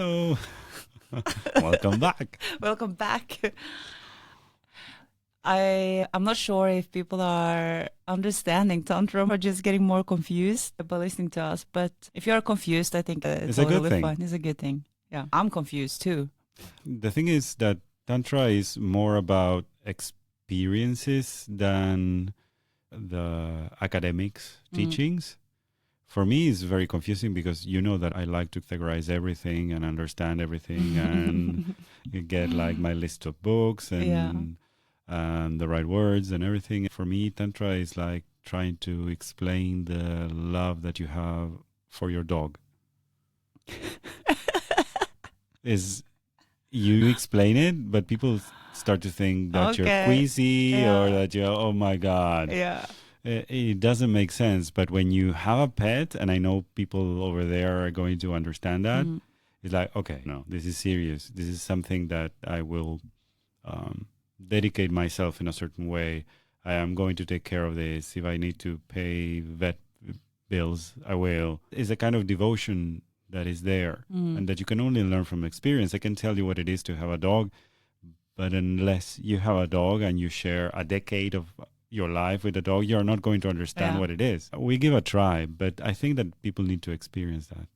Hello. Welcome back. Welcome back. I'm not sure if people are understanding Tantra or just getting more confused by listening to us. But if you're confused, I think it's a good totally thing. fine. It's a good thing. Yeah, I'm confused too. The thing is that Tantra is more about experiences than the academics teachings. For me, it's very confusing because you know that I like to categorize everything and understand everything and you get like my list of books and the right words and everything. For me, Tantra is like trying to explain the love that you have for your dog. Is you explain it, but people start to think that you're queasy or that you're, oh my God. Yeah. It doesn't make sense. But when you have a pet, and I know people over there are going to understand that, it's like, okay, no, this is serious. This is something that I will dedicate myself in a certain way. I am going to take care of this. If I need to pay vet bills, I will. It's a kind of devotion that is there and that you can only learn from experience. I can tell you what it is to have a dog, but unless you have a dog and you share a decade of your life with a dog, you're not going to understand what it is. We give a try, but I think that people need to experience that.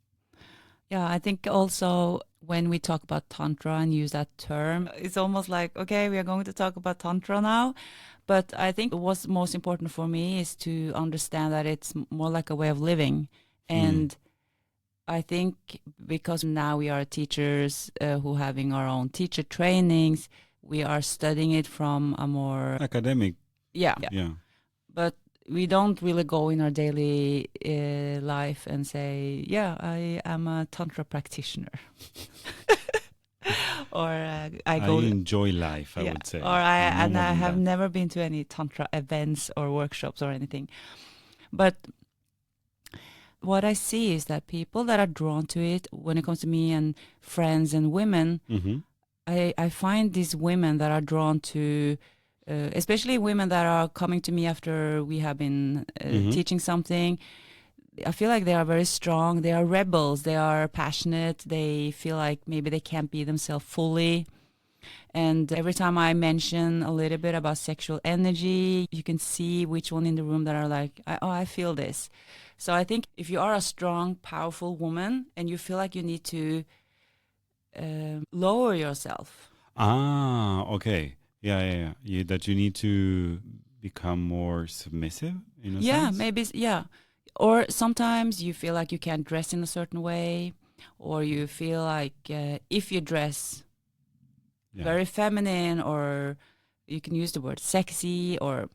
Yeah, I think also when we talk about Tantra and use that term, it's almost like, okay, we are going to talk about Tantra now. But I think what's most important for me is to understand that it's more like a way of living. And I think because now we are teachers who are having our own teacher trainings, we are studying it from a more academic. Yeah. But we don't really go in our daily life and say, yeah, I am a Tantra practitioner. Or I enjoy life, I would say. Or I have never been to any Tantra events or workshops or anything. But what I see is that people that are drawn to it, when it comes to me and friends and women, I find these women that are drawn to, especially women that are coming to me after we have been teaching something. I feel like they are very strong. They are rebels. They are passionate. They feel like maybe they can't be themselves fully. And every time I mention a little bit about sexual energy, you can see which one in the room that are like, I feel this. So I think if you are a strong, powerful woman and you feel like you need to lower yourself. Okay. Yeah. That you need to become more submissive in a sense? Yeah, maybe, yeah. Or sometimes you feel like you can't dress in a certain way, or you feel like if you dress very feminine, or you can use the word sexy, or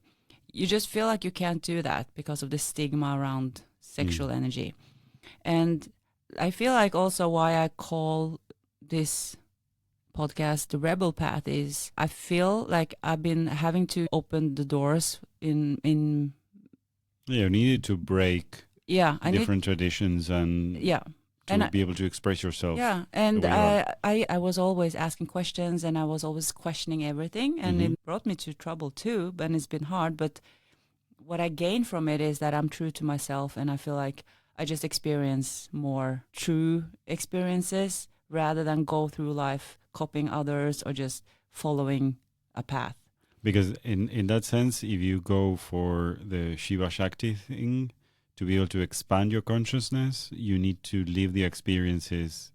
you just feel like you can't do that because of the stigma around sexual energy. And I feel like also why I call this podcast The Rebel Path is I feel like I've been having to open the doors in you needed to break different traditions and to be able to express yourself. Yeah, and I was always asking questions and I was always questioning everything, and it brought me to trouble too, and it's been hard. But what I gain from it is that I'm true to myself, and I feel like I just experience more true experiences rather than go through life copying others or just following a path. Because in that sense, if you go for the Shiva Shakti thing, to be able to expand your consciousness, you need to live the experiences.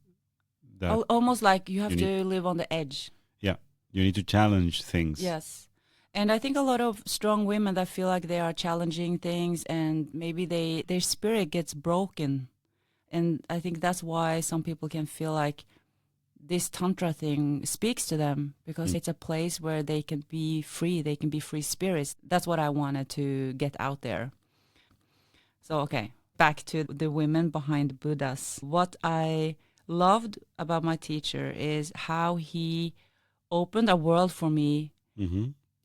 That almost like you have to live on the edge. Yeah, you need to challenge things. Yes. And I think a lot of strong women that feel like they are challenging things and maybe their spirit gets broken. And I think that's why some people can feel like this Tantra thing speaks to them, because it's a place where they can be free. They can be free spirits. That's what I wanted to get out there. So, okay, back to the women behind Buddhas. What I loved about my teacher is how he opened a world for me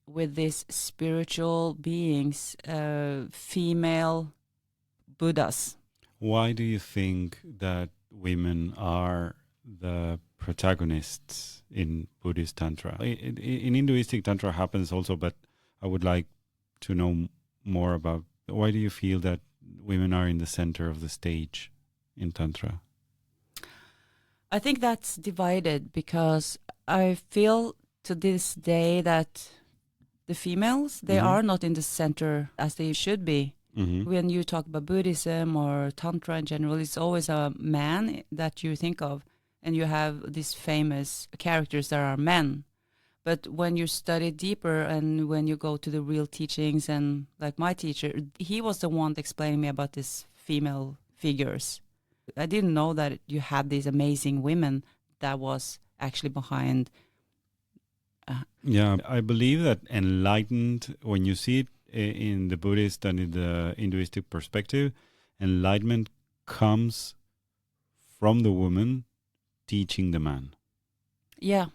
with these spiritual beings, female Buddhas. Why do you think that women are the protagonists in Buddhist Tantra? In Hinduistic Tantra happens also, but I would like to know more about why do you feel that women are in the center of the stage in Tantra? I think that's divided because I feel to this day that the females, they are not in the center as they should be. When you talk about Buddhism or Tantra in general, it's always a man that you think of, and you have these famous characters that are men. But when you study deeper and when you go to the real teachings, and like my teacher, he was the one explaining me about these female figures. I didn't know that you had these amazing women that was actually behind. Yeah, I believe that enlightened, when you see it in the Buddhist and in the Hinduistic perspective, enlightenment comes from the woman teaching the man. Yeah.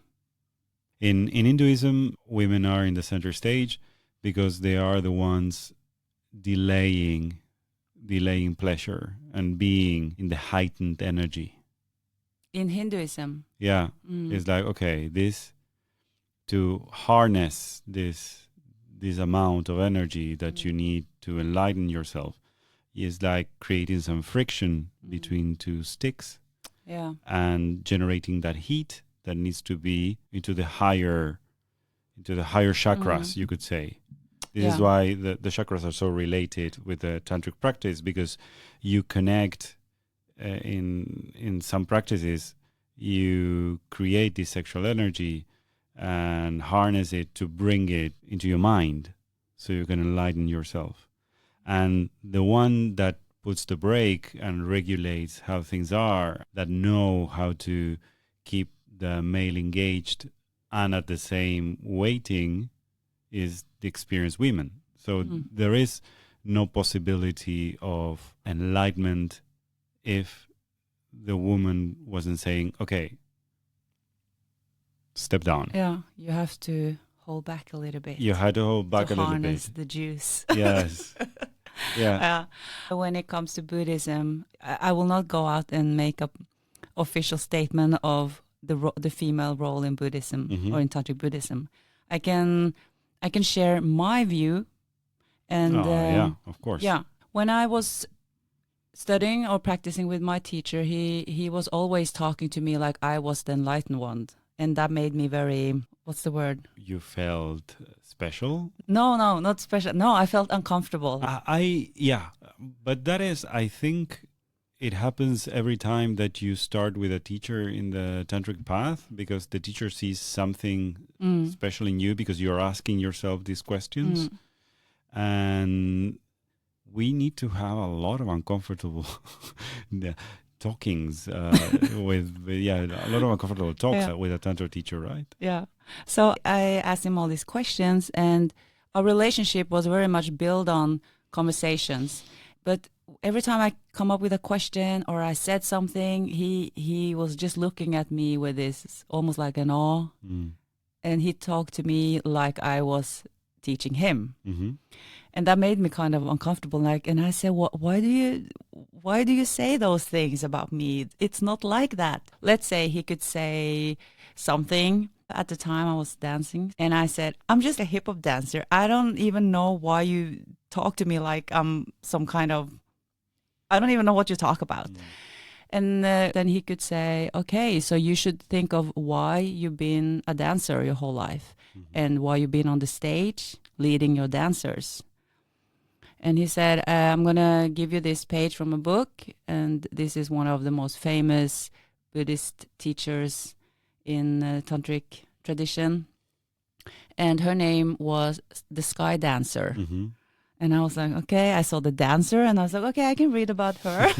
In Hinduism, women are in the center stage because they are the ones delaying pleasure and being in the heightened energy. In Hinduism. Yeah. It's like, okay, to harness this amount of energy that you need to enlighten yourself is like creating some friction between two sticks. Yeah. And generating that heat that needs to be into the higher chakras, you could say. This is why the chakras are so related with the tantric practice, because you connect in some practices, you create this sexual energy and harness it to bring it into your mind so you can enlighten yourself. And the one that puts the brake and regulates how things are, that know how to keep the male engaged and at the same waiting, is the experienced women. So there is no possibility of enlightenment if the woman wasn't saying, okay, step down. Yeah, you have to hold back a little bit. You had to hold back a little bit. To harness the juice. Yes. Yeah. When it comes to Buddhism, I will not go out and make an official statement of the female role in Buddhism or in Tantric Buddhism. I can share my view. And yeah, of course. Yeah, when I was studying or practicing with my teacher, he was always talking to me like I was the enlightened one. And that made me very, what's the word? You felt special? No, not special. No, I felt uncomfortable. But that is, I think it happens every time that you start with a teacher in the tantric path, because the teacher sees something special in you because you're asking yourself these questions. And we need to have a lot of uncomfortable talkings with a lot of uncomfortable talks with a tantra teacher, right? Yeah. So I asked him all these questions, and our relationship was very much built on conversations. But every time I come up with a question or I said something, he was just looking at me with this almost like an awe, and he talked to me like I was teaching him. And that made me kind of uncomfortable. And I said, why do you say those things about me? It's not like that. Let's say he could say something. At the time I was dancing, and I said, I'm just a hip hop dancer. I don't even know why you talk to me like I'm some kind of, I don't even know what you talk about. And then he could say, okay, so you should think of why you've been a dancer your whole life and why you've been on the stage leading your dancers. And he said, I'm going to give you this page from a book. And this is one of the most famous Buddhist teachers in tantric tradition. And her name was the Sky Dancer. And I was like, okay, I saw the dancer and I was like, okay, I can read about her.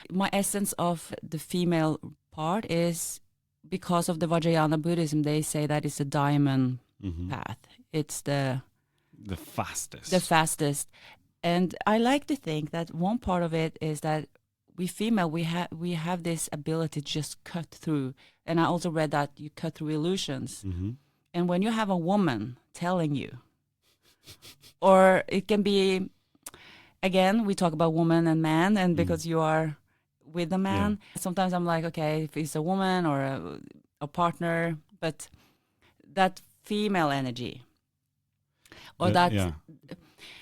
My essence of the female part is because of the Vajrayana Buddhism, they say that it's a diamond path. It's the fastest. The fastest. And I like to think that one part of it is that we female, we have this ability to just cut through. And I also read that you cut through illusions. And when you have a woman telling you, or it can be, again, we talk about woman and man, and because you are with a man, sometimes I'm like, okay, if it's a woman or a partner, but that female energy, or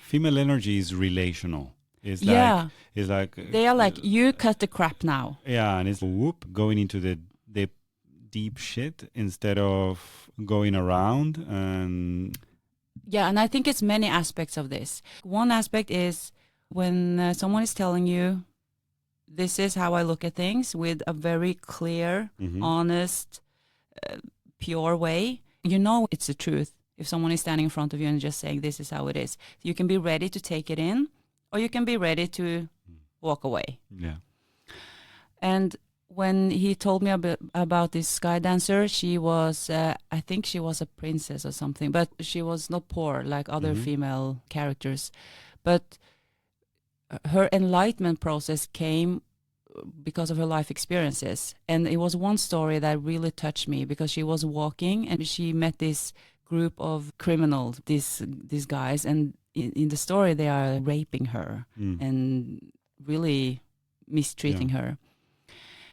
female energy is relational. It's Yeah. like They are like, you cut the crap now. yeah, and it's whoop going into the deep shit instead of going around and Yeah, and I think it's many aspects of this. One aspect is when someone is telling you, this is how I look at things with a very clear, honest, pure way, you know it's the truth. If someone is standing in front of you and just saying, this is how it is, you can be ready to take it in, or you can be ready to walk away. Yeah. And when he told me about this sky dancer, she was, I think she was a princess or something, but she was not poor like other female characters. But her enlightenment process came because of her life experiences. And it was one story that really touched me because she was walking and she met this group of criminals, these guys, and in the story they are raping her and really mistreating her.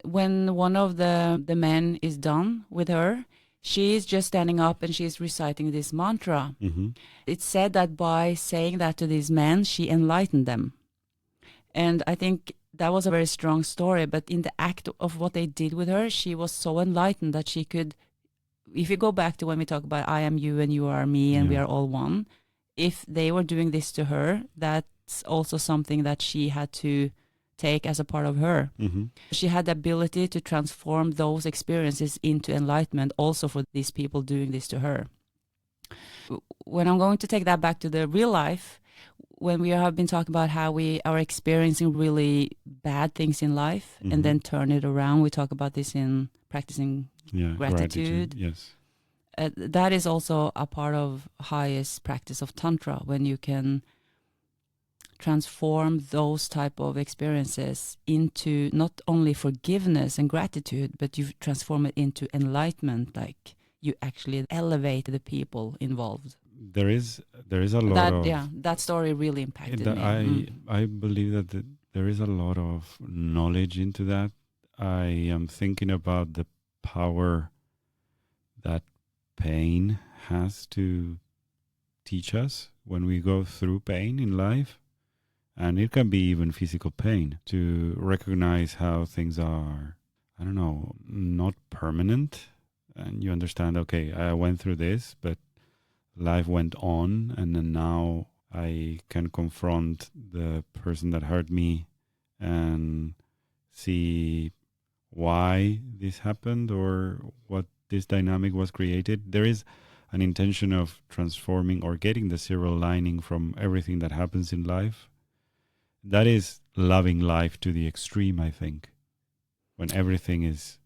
When one of the men is done with her, she is just standing up and she's reciting this mantra. It's said that by saying that to these men, she enlightened them. And I think that was a very strong story. But in the act of what they did with her, she was so enlightened that she could, if you go back to when we talk about I am you and you are me and we are all one, if they were doing this to her, that's also something that she had to take as a part of her. She had the ability to transform those experiences into enlightenment also for these people doing this to her. When I'm going to take that back to the real life, when we have been talking about how we are experiencing really bad things in life and then turn it around, we talk about this in practicing gratitude. Yes. That is also a part of highest practice of Tantra, when you can transform those type of experiences into not only forgiveness and gratitude, but you transform it into enlightenment, like you actually elevate the people involved. There is a lot of that story really impacted me. I believe that there is a lot of knowledge into that. I am thinking about the power that pain has to teach us when we go through pain in life. And it can be even physical pain, to recognize how things are, I don't know, not permanent. And you understand, okay, I went through this, but life went on. And then now I can confront the person that hurt me and see why this happened or what this dynamic was created. There is an intention of transforming or getting the silver lining from everything that happens in life. That is loving life to the extreme, I think, when everything is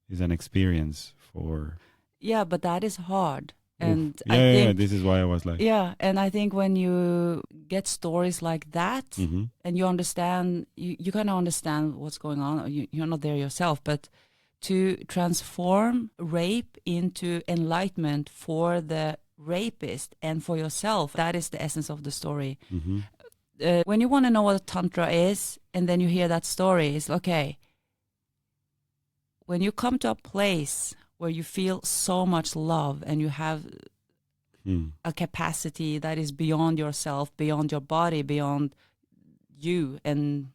an experience for... Yeah, but that is hard. And I think, this is why I was like... Yeah, and I think when you get stories like that and you understand, you kind of understand what's going on. You're not there yourself, but to transform rape into enlightenment for the rapist and for yourself, that is the essence of the story. When you want to know what Tantra is, and then you hear that story, it's okay. When you come to a place where you feel so much love and you have a capacity that is beyond yourself, beyond your body, beyond you and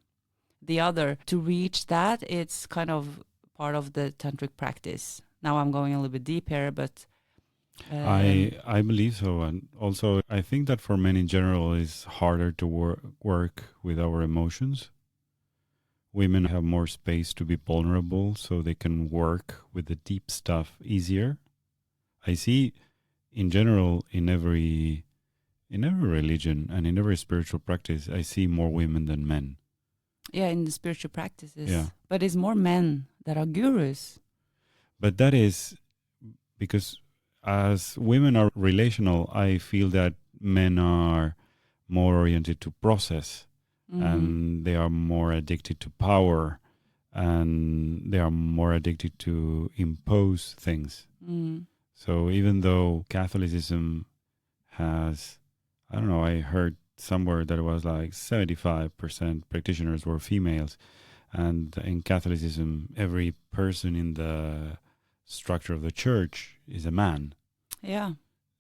the other, to reach that, it's kind of part of the tantric practice. Now I'm going a little bit deep here, but... I believe so. And also, I think that for men in general, it's harder to work with our emotions. Women have more space to be vulnerable, so they can work with the deep stuff easier. I see, in general, in every religion and in every spiritual practice, I see more women than men. Yeah, in the spiritual practices. Yeah. But it's more men that are gurus. But that is because as women are relational, I feel that men are more oriented to process. And they are more addicted to power, and they are more addicted to impose things. So even though Catholicism has, I don't know, I heard somewhere that it was like 75% practitioners were females. And in Catholicism, every person in the structure of the church is a man. Yeah.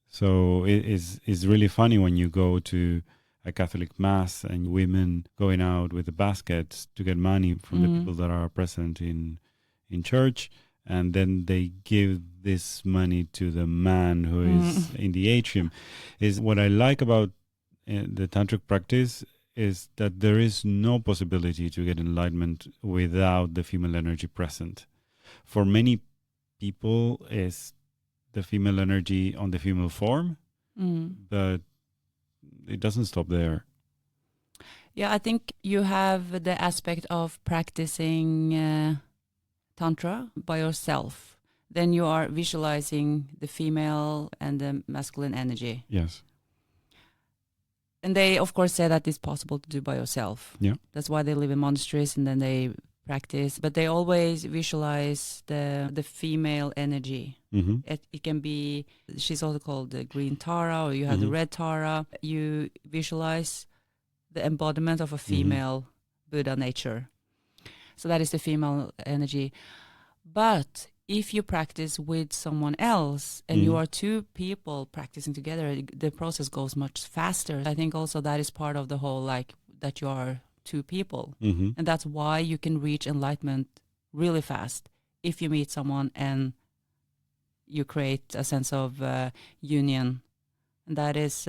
So it's really funny when you go to a Catholic mass and women going out with the baskets to get money from the people that are present in church, and then they give this money to the man who is in the atrium. Is what I like about the tantric practice is that there is no possibility to get enlightenment without the female energy present. For many people, is the female energy on the female form, but it doesn't stop there. Yeah, I think you have the aspect of practicing Tantra by yourself. Then you are visualizing the female and the masculine energy. Yes. And they, of course, say that it's possible to do by yourself. Yeah. That's why they live in monasteries and then they practice. But they always visualize the female energy. It can be, she's also called the green Tara, or you have the red Tara. You visualize the embodiment of a female Buddha nature. So that is the female energy. But if you practice with someone else and you are two people practicing together, the process goes much faster. I think also that is part of the whole, like, that you are two people. And that's why you can reach enlightenment really fast if you meet someone and you create a sense of union. And that is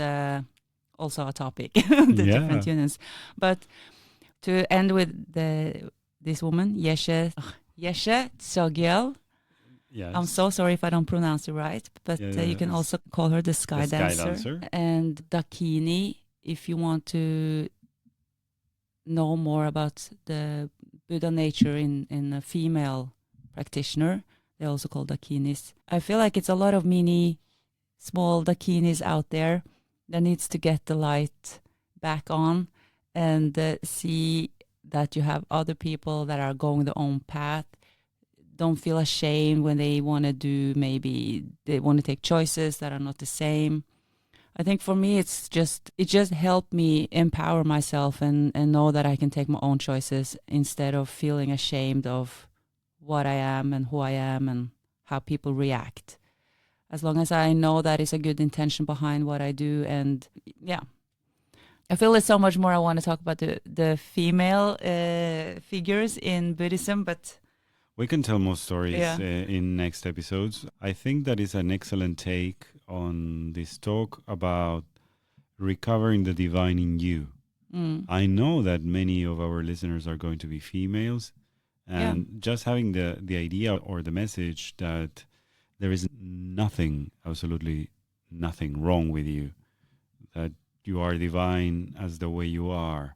also a topic, the different unions. But to end with this woman, Yeshe Tsogyal. Yes. I'm so sorry if I don't pronounce it right, but you can also call her the sky dancer. And Dakini, if you want to know more about the Buddha nature in a female practitioner, they're also called Dakinis. I feel like it's a lot of small Dakinis out there that needs to get the light back on and see that you have other people that are going their own path. Don't feel ashamed when they want to do, maybe they want to take choices that are not the same. I think for me, it just helped me empower myself and know that I can take my own choices instead of feeling ashamed of what I am and who I am and how people react. As long as I know that it's a good intention behind what I do. And yeah, I feel there's so much more I want to talk about the female figures in Buddhism, but we can tell more stories in next episodes. I think that is an excellent take on this talk about recovering the divine in you. I know that many of our listeners are going to be females, and just having the idea or the message that there is nothing, absolutely nothing wrong with you, that you are divine as the way you are,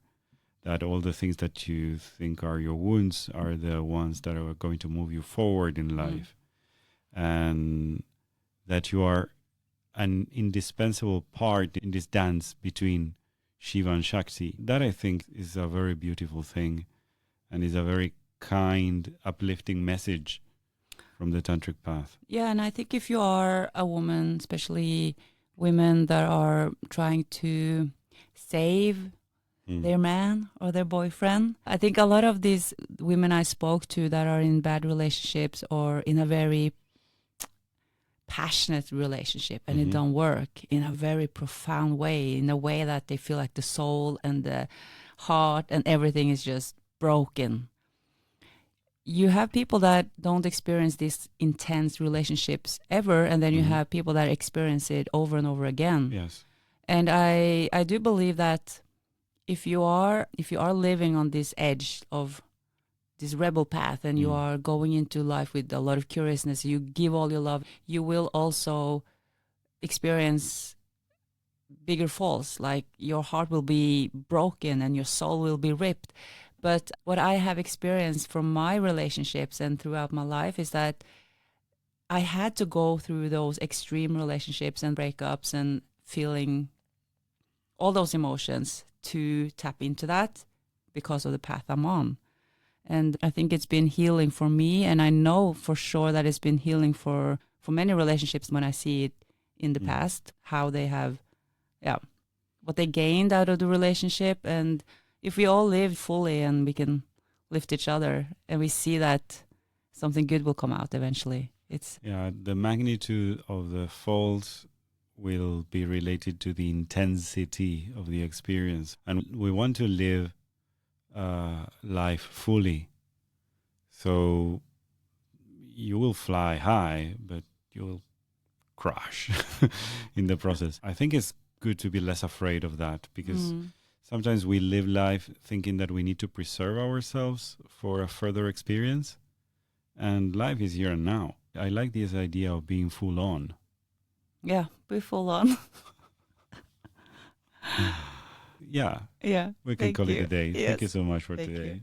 that all the things that you think are your wounds are the ones that are going to move you forward in life, and that you are an indispensable part in this dance between Shiva and Shakti. That, I think, is a very beautiful thing and is a very kind, uplifting message from the tantric path. Yeah, and I think if you are a woman, especially women that are trying to save their man or their boyfriend, I think a lot of these women I spoke to that are in bad relationships or in a very passionate relationship and it don't work in a very profound way, in a way that they feel like the soul and the heart and everything is just broken. You have people that don't experience these intense relationships ever, and then you have people that experience it over and over again. Yes. And I do believe that if you are living on this edge of this rebel path and you are going into life with a lot of curiousness, you give all your love, you will also experience bigger falls, like your heart will be broken and your soul will be ripped. But what I have experienced from my relationships and throughout my life is that I had to go through those extreme relationships and breakups and feeling all those emotions to tap into that because of the path I'm on. And I think it's been healing for me, and I know for sure that it's been healing for many relationships when I see it in the past, how they have, what they gained out of the relationship. And if we all live fully and we can lift each other and we see that something good will come out eventually. The magnitude of the faults will be related to the intensity of the experience. And we want to live life fully. So you will fly high, but you will crash in the process. I think it's good to be less afraid of that, because sometimes we live life thinking that we need to preserve ourselves for a further experience. And life is here and now. I like this idea of being full on. Yeah, be full on. Yeah. Yeah. We can call it a day. Yes. Thank you so much for Thank today. you.